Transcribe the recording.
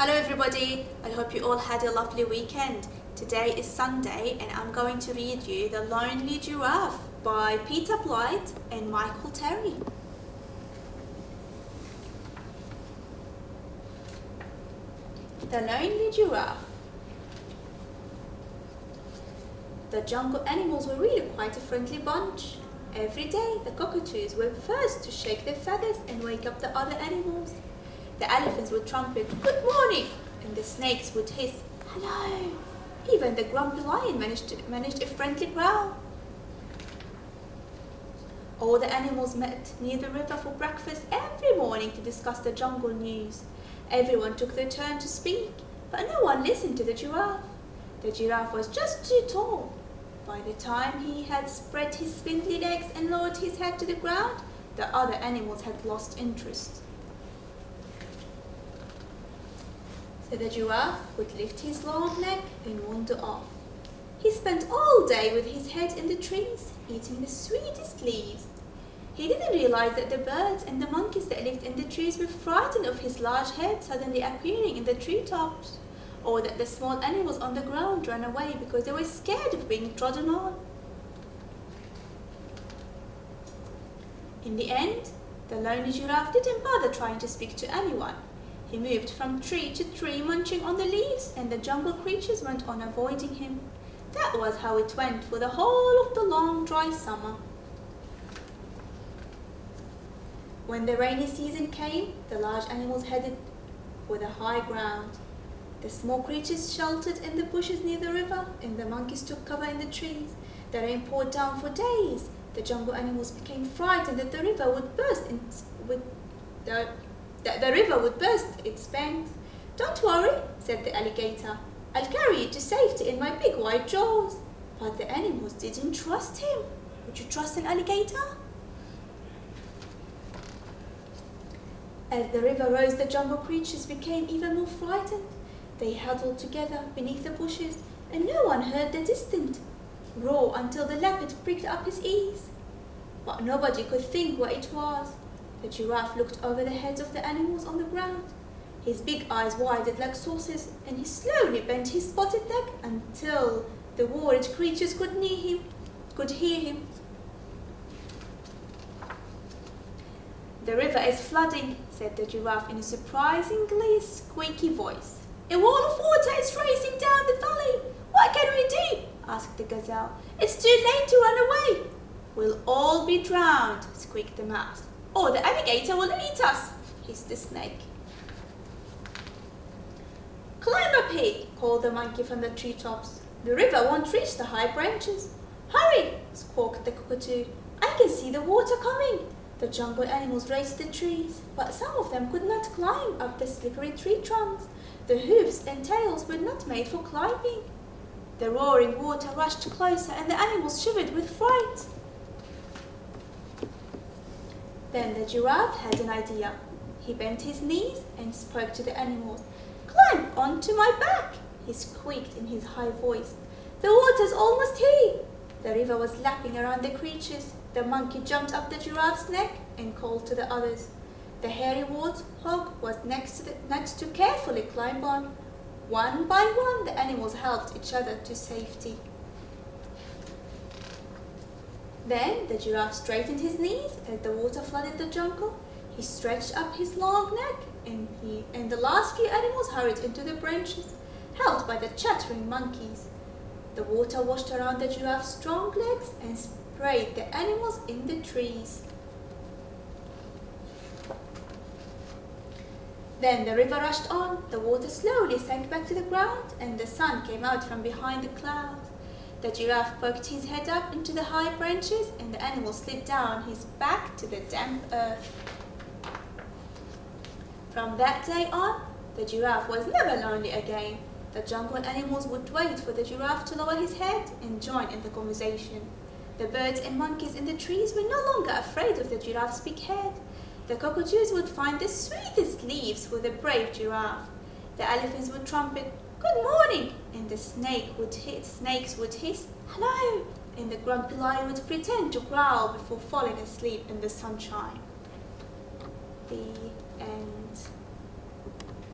Hello everybody, I hope you all had a lovely weekend. Today is Sunday and I'm going to read you The Lonely Giraffe by Peter Blight and Michael Terry. The Lonely Giraffe. The jungle animals were really quite a friendly bunch. Every day the cockatoos were first to shake their feathers and wake up the other animals. The elephants would trumpet, "Good morning," and the snakes would hiss, "Hello." Even the grumpy lion managed a friendly growl. All the animals met near the river for breakfast every morning to discuss the jungle news. Everyone took their turn to speak, but no one listened to the giraffe. The giraffe was just too tall. By the time he had spread his spindly legs and lowered his head to the ground, the other animals had lost interest. So the giraffe would lift his long neck and wander off. He spent all day with his head in the trees, eating the sweetest leaves. He didn't realize that the birds and the monkeys that lived in the trees were frightened of his large head suddenly appearing in the treetops, or that the small animals on the ground ran away because they were scared of being trodden on. In the end, the lonely giraffe didn't bother trying to speak to anyone. He moved from tree to tree munching on the leaves, and the jungle creatures went on avoiding him. That was how it went for the whole of the long dry summer. When the rainy season came, the large animals headed for the high ground. The small creatures sheltered in the bushes near the river, and the monkeys took cover in the trees. The rain poured down for days. The jungle animals became frightened that the river would burst its banks. "Don't worry," said the alligator. "I'll carry you to safety in my big wide jaws." But the animals didn't trust him. Would you trust an alligator? As the river rose, the jungle creatures became even more frightened. They huddled together beneath the bushes, and no one heard the distant roar until the leopard pricked up his ears. But nobody could think what it was. The giraffe looked over the heads of the animals on the ground. His big eyes widened like saucers, and he slowly bent his spotted neck until the worried creatures could hear him. "The river is flooding," said the giraffe in a surprisingly squeaky voice. "A wall of water is racing down the valley. What can we do?" asked the gazelle. "It's too late to run away." "We'll all be drowned," squeaked the mouse. "Or the alligator will eat us," hissed the snake. "Climb up here," called the monkey from the treetops. "The river won't reach the high branches." "Hurry," squawked the cockatoo. "I can see the water coming." The jungle animals raced the trees, but some of them could not climb up the slippery tree trunks. The hoofs and tails were not made for climbing. The roaring water rushed closer, and the animals shivered with fright. Then the giraffe had an idea. He bent his knees and spoke to the animals. "Climb onto my back," he squeaked in his high voice. "The water's almost here." The river was lapping around the creatures. The monkey jumped up the giraffe's neck and called to the others. The hairy warthog was next to carefully climb on. One by one, the animals helped each other to safety. Then the giraffe straightened his knees as the water flooded the jungle. He stretched up his long neck, and the last few animals hurried into the branches, held by the chattering monkeys. The water washed around the giraffe's strong legs and sprayed the animals in the trees. Then the river rushed on. The water slowly sank back to the ground, and the sun came out from behind the clouds. The giraffe poked his head up into the high branches, and the animal slid down his back to the damp earth. From that day on, the giraffe was never lonely again. The jungle animals would wait for the giraffe to lower his head and join in the conversation. The birds and monkeys in the trees were no longer afraid of the giraffe's big head. The cockatoos would find the sweetest leaves for the brave giraffe. The elephants would trumpet, "Good morning," and the snakes would hiss, "Hello," and the grumpy lion would pretend to growl before falling asleep in the sunshine. The end.